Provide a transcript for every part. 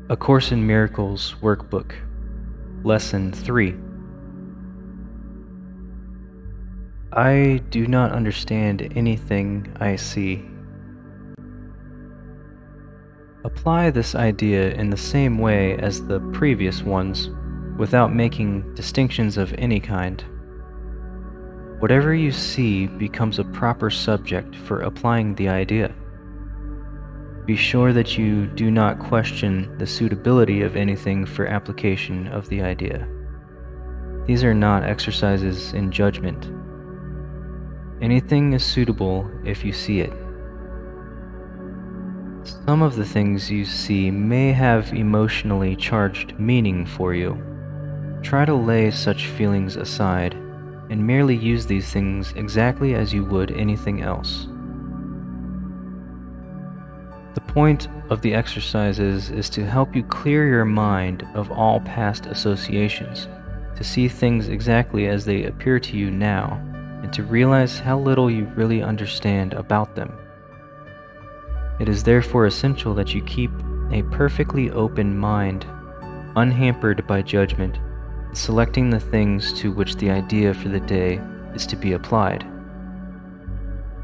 A Course in Miracles Workbook, Lesson 3. I do not understand anything I see. Apply this idea in the same way as the previous ones, without making distinctions of any kind. Whatever you see becomes a proper subject for applying the idea. Be sure that you do not question the suitability of anything for application of the idea. These are not exercises in judgment. Anything is suitable if you see it. Some of the things you see may have emotionally charged meaning for you. Try to lay such feelings aside and merely use these things exactly as you would anything else. The point of the exercises is to help you clear your mind of all past associations, to see things exactly as they appear to you now, and to realize how little you really understand about them. It is therefore essential that you keep a perfectly open mind, unhampered by judgment, selecting the things to which the idea for the day is to be applied.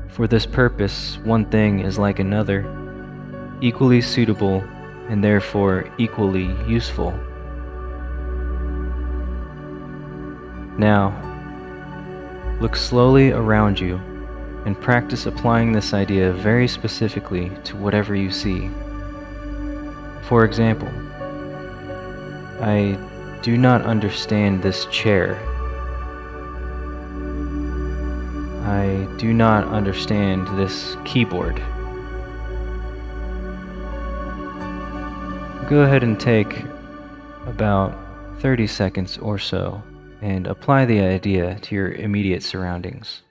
For this purpose, one thing is like another, equally suitable and therefore equally useful. Now, look slowly around you and practice applying this idea very specifically to whatever you see. For example, I do not understand this chair. I do not understand this keyboard. Go ahead and take about 30 seconds or so and apply the idea to your immediate surroundings.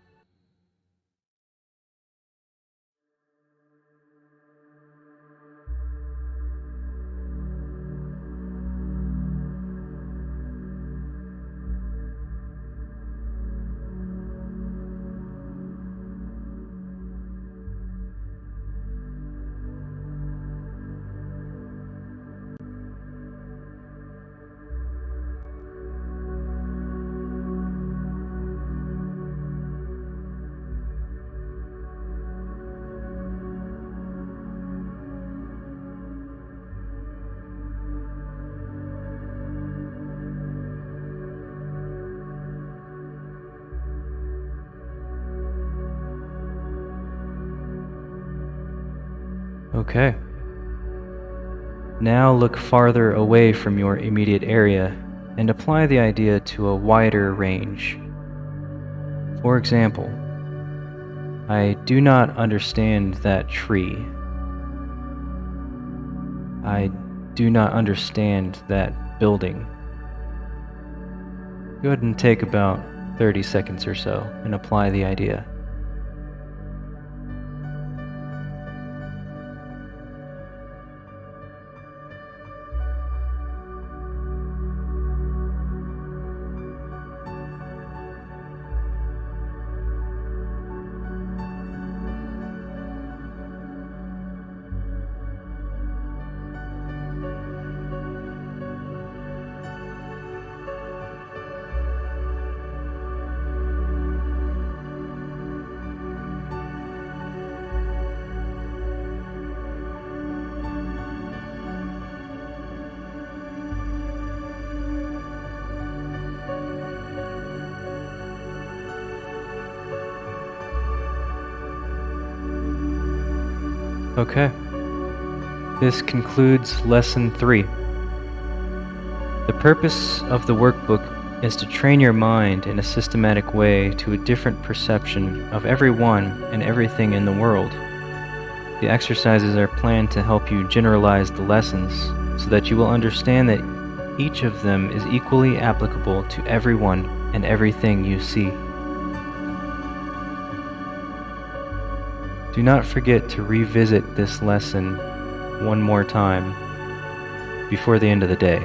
Okay. Now look farther away from your immediate area and apply the idea to a wider range. For example, I do not understand that tree. I do not understand that building. Go ahead and take about 30 seconds or so and apply the idea. Okay. This concludes Lesson 3. The purpose of the workbook is to train your mind in a systematic way to a different perception of everyone and everything in the world. The exercises are planned to help you generalize the lessons so that you will understand that each of them is equally applicable to everyone and everything you see. Do not forget to revisit this lesson one more time before the end of the day.